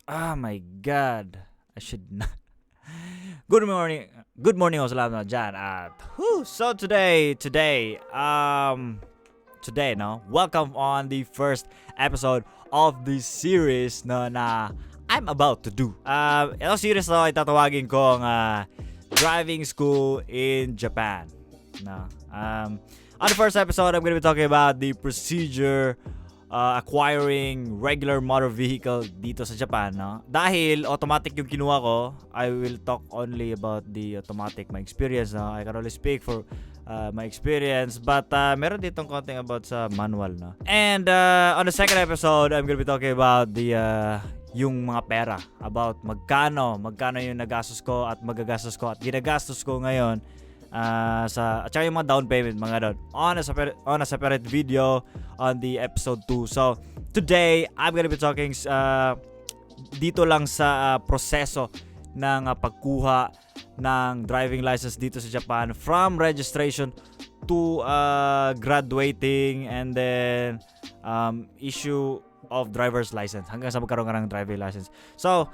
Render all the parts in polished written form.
Oh my God. I should not. Good morning. Good morning o salamat dyan. So today, no? Welcome on the first episode of the series na I'm about to do. Ito series na ay tatawagin kong Driving School in Japan. No? On the first episode, I'm going to be talking about the procedure acquiring regular motor vehicle dito sa Japan, no? Dahil automatic yung kinuha ko, I will talk only about the automatic, my experience, no? I can only speak for my experience, but meron ditong konting about sa manual, no? And on the second episode, I'm gonna be talking about the yung mga pera, about magkano yung nagastos ko at magagastos ko at ginagastos ko ngayon at saka yung mga down payment, mga doon on a separate video on the episode 2. So today I'm gonna be talking dito lang sa proseso ng pagkuha ng driving license dito sa Japan, from registration to graduating and then issue of driver's license hanggang sa magkaroon ka ng driving license. So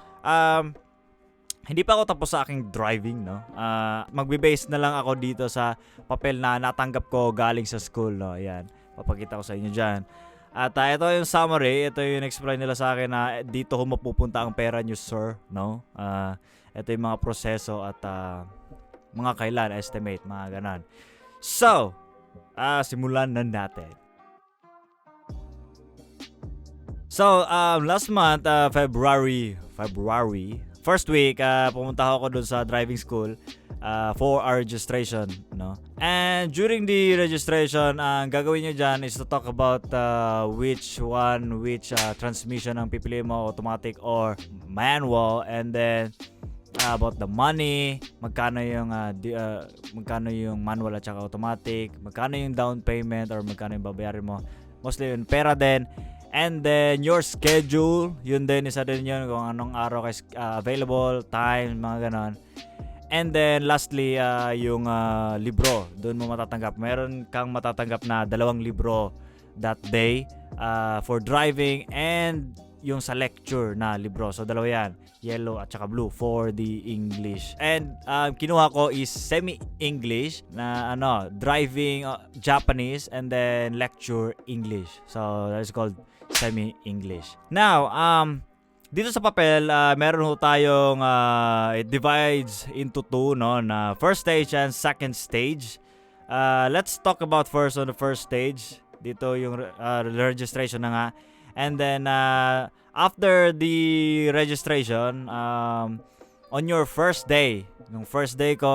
hindi pa ako tapos sa aking driving, no? Magbe-base na lang ako dito sa papel na natanggap ko galing sa school, no? Ayan, papakita ko sa inyo dyan. At ito yung summary, ito yung explain nila sa akin na dito ho mapupunta ang pera nyo, sir, no? Ito yung mga proseso at mga kailan, estimate, mga ganon. So, simulan na natin. So, last month, February, first week, pumunta ako doon sa driving school for our registration, no? And during the registration, ang gagawin nyo dyan is to talk about which transmission ang pipili mo, automatic or manual, and then about the money, magkano yung manual at saka automatic, magkano yung down payment or magkano yung babayarin mo, mostly yung pera din. And then your schedule, yun din, isa din yun kung anong araw kayo available, time, mga ganon. And then lastly, yung libro, doon mo matatanggap. Meron kang matatanggap na 2 libro that day for driving, and yung sa lecture na libro. So dalawa yan, yellow at saka blue for the English. And kinuha ko is semi-English na driving Japanese and then lecture English. So that is called semi-English. Now, dito sa papel, meron ho tayong it divides into 2, no, na first stage and second stage. Let's talk about first on the first stage. Dito yung registration na nga. And then after the registration, on your first day, yung first day ko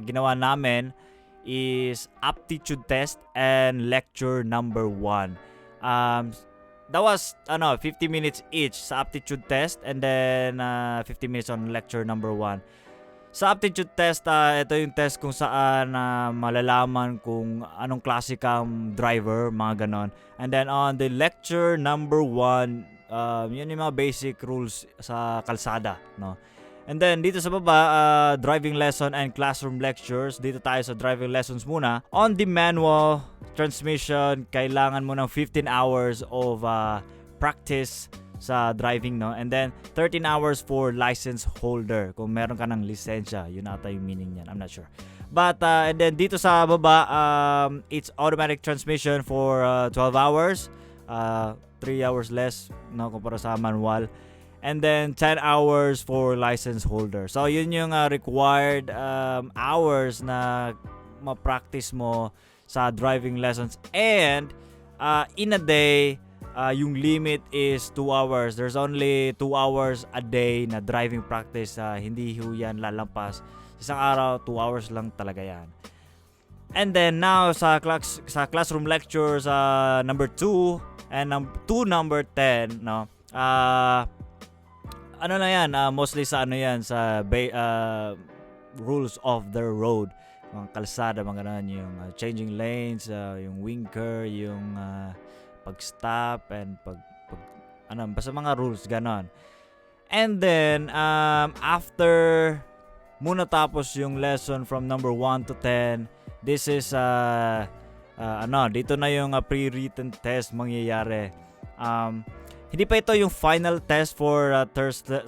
ginawa namin is aptitude test and lecture number 1. That was 50 minutes each sa aptitude test, and then 50 minutes on lecture number 1. Sa aptitude test, ito yung test kung saan malalaman kung anong klase kang driver, mga ganon. And then on the lecture number 1, yun yung mga basic rules sa kalsada, no? And then dito sa baba, driving lesson and classroom lectures. Dito tayo sa driving lessons muna. On the manual transmission, kailangan mo ng 15 hours of practice sa driving, no? And then 13 hours for license holder. Kung meron ka ng lisensya, yun ata yung meaning niyan. I'm not sure. But and then dito sa baba, it's automatic transmission for 12 hours. 3 hours less, no, kumpara sa manual. And then 10 hours for license holder. So yun yung required hours na ma-practice mo sa driving lessons. And in a day, yung limit is 2 hours. There's only 2 hours a day na driving practice. Hindi ho yan lalampas. Isang araw, 2 hours lang talaga yan. And then now sa classroom lectures number 2 and number 10, no? Ano na yan, mostly sa sa rules of the road, mga kalsada, mga ganun, yung changing lanes, yung winker, yung pag-stop and basta mga rules, ganon. And then after muna tapos yung lesson from number 1 to 10, this is dito na yung pre-written test mangyayari. Hindi pa ito yung final test for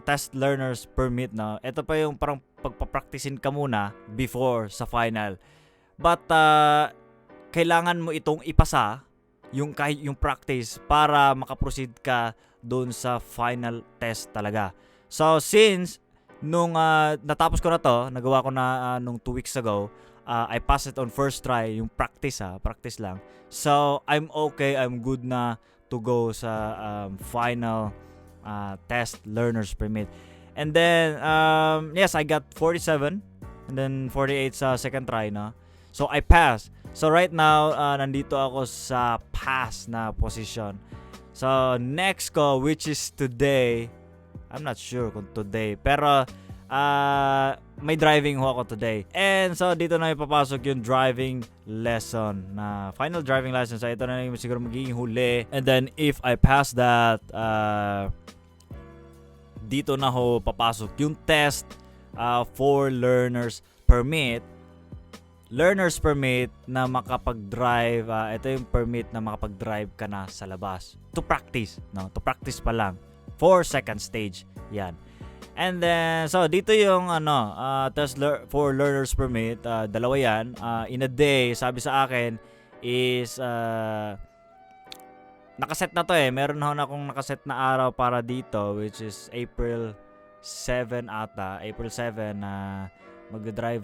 test learners permit, no? Ito pa yung parang pagpapracticein ka muna before sa final. But kailangan mo itong ipasa yung kahit yung practice para makaproceed ka doon sa final test talaga. So since nung natapos ko na to, nagawa ko na nung 2 weeks ago, I passed it on first try, yung practice practice lang. So I'm okay, I'm good na to go sa final test learner's permit. And then yes, I got 47 and then 48 sa second try na. So I passed. So right now nandito ako sa pass na position. So next ko, which is today, I'm not sure kung today, pero may driving ho ako today. And so dito na ipapasok yung driving lesson na final driving lesson. So ito na yung siguro magiging huli. And then if I pass that, dito na ho papasok yung test for learner's permit. Learner's permit na makapag-drive. Ito yung permit na makapag-drive ka na sa labas. To practice, no? To practice pa lang. For second stage. Yan. And then, so dito yung test for learner's permit. Dalawa yan. In a day, sabi sa akin, is nakaset na to Meron na akong nakaset na araw para dito, which is April 7 ata. April 7 na mag-drive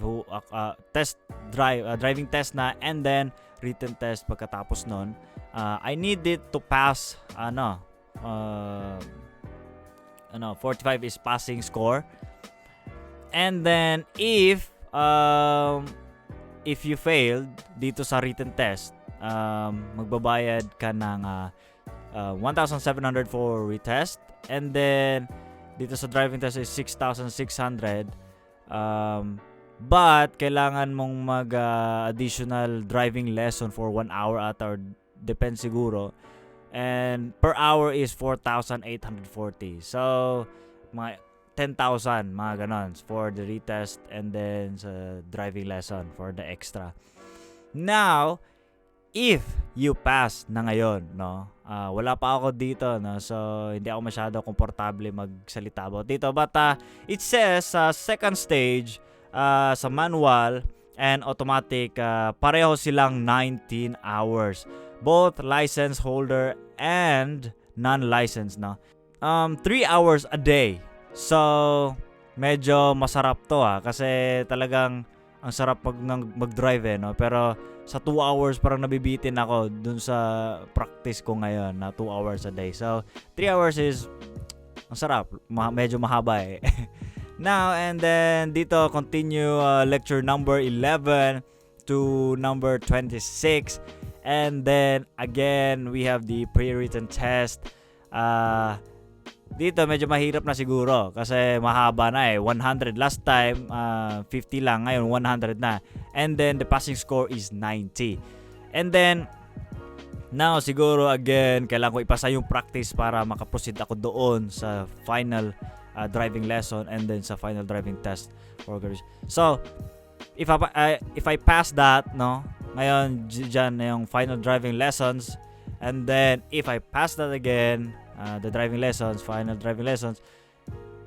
driving test na, and then written test pagkatapos nun. I need it to pass 45 is passing score. And then if you failed dito sa written test, magbabayad ka ng 1,700 for retest, and then dito sa driving test is 6,600. But kailangan mong mag additional driving lesson for 1 hour or depende siguro. And per hour is 4,840. So mga 10,000 mga ganon for the retest, and then sa driving lesson for the extra. Now, if you pass na ngayon, no? Wala pa ako dito, no? So hindi ako masyado komportable magsalita about dito. But it says second stage sa manual and automatic, pareho silang 19 hours. Both license holder and non-licensed, no? 3 hours a day. So medyo masarap to kasi talagang ang sarap mag-drive no? Pero sa 2 hours parang nabibitin ako dun sa practice ko ngayon na 2 hours a day. So 3 hours is ang sarap, medyo mahaba Now and then dito continue lecture number 11 to number 26. And then again we have the pre-written test. Dito medyo mahirap na siguro kasi mahaba na 100 last time, 50 lang, ngayon 100 na. And then the passing score is 90. And then now siguro again kailangan ko ipasa yung practice para makaproceed ako doon sa final driving lesson and then sa final driving test for so if I pass that, no, ngayon dyan na yung final driving lessons. And then if I pass that again, the driving lessons, final driving lessons,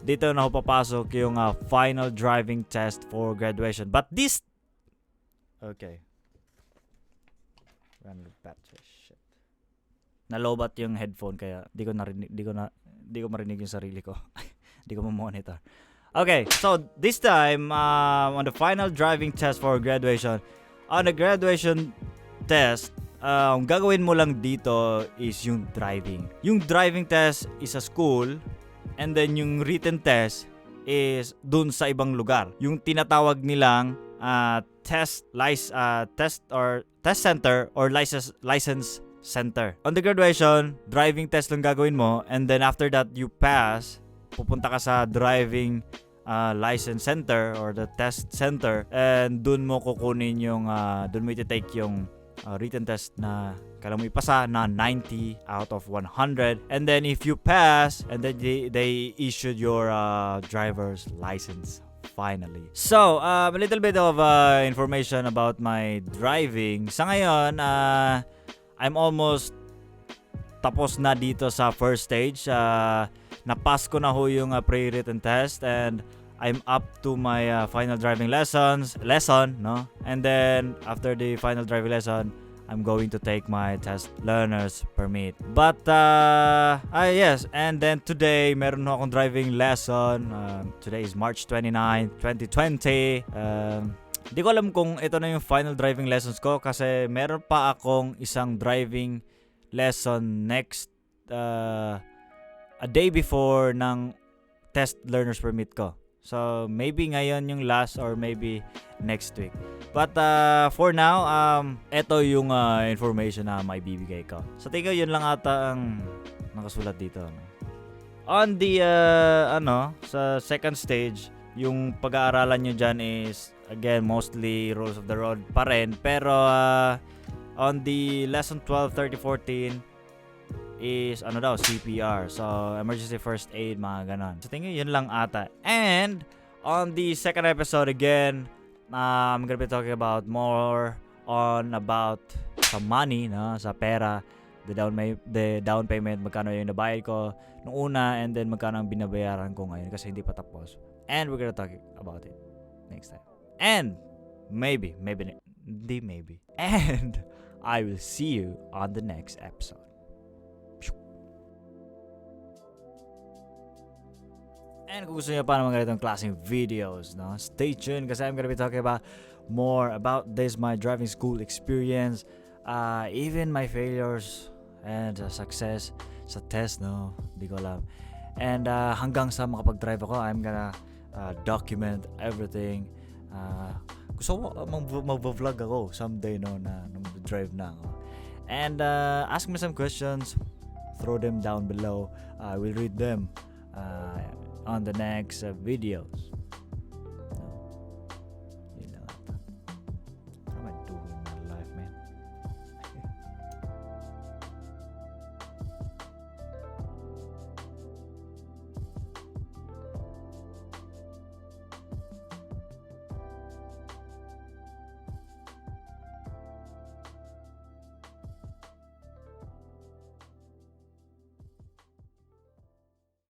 dito na ako papasok yung final driving test for graduation. But this okay, run the battery, shit, nalobat yung headphone kaya di ko marinig yung sarili ko. Di ko ma-monitor. Okay, so this time on the final driving test for graduation, on the graduation test, ang gagawin mo lang dito is yung driving. Yung driving test is sa school, and then yung written test is dun sa ibang lugar. Yung tinatawag nilang test center or license center. On the graduation, driving test lang gagawin mo, and then after that you pass, pupunta ka sa driving license center or the test center, and dun mo kukunin yung dun mo i-take yung written test na kailangan mo ipasa na 90 out of 100. And then if you pass, and then they issued your driver's license finally. So a little bit of information about my driving. Sa ngayon, I'm almost tapos na dito sa first stage. Napass ko na ho yung pre-written test and I'm up to my final driving lesson, no? And then after the final driving lesson, I'm going to take my test learner's permit. But yes, and then today meron akong driving lesson. Today is March 29, 2020. Di ko alam kung ito na yung final driving lessons ko kasi meron pa akong isang driving lesson next a day before ng test learner's permit ko. So, maybe ngayon yung last or maybe next week. But for now, ito yung information na may bibigay ko. Sa tingin ko, yun lang ata ang nakasulat dito. No? On the, sa second stage, yung pag-aaralan nyo dyan is, again, mostly rules of the road pa rin. Pero, on the lesson 12, 30, 14, is CPR. So emergency first aid, mga ganon. So tingin yun lang ata. And on the second episode again, I'm gonna be talking about more on about sa money, no, sa pera, the down payment, magkano yung nabayad ko nung una and then magkano ang binabayaran ko ngayon kasi hindi pa tapos. And we're gonna talk about it next time. And maybe. And I will see you on the next episode. And kung gusto nyo pa naman ganitong klaseng videos, no, stay tuned kasi I'm gonna be talking about more about this, my driving school experience, even my failures and success sa test, no, di ko alam. And hanggang sa makapag-drive ako, I'm gonna document everything. Gusto ko mag-vlog ako someday, no, na mag-drive na ako. And ask me some questions, throw them down below. I will read them on the next videos.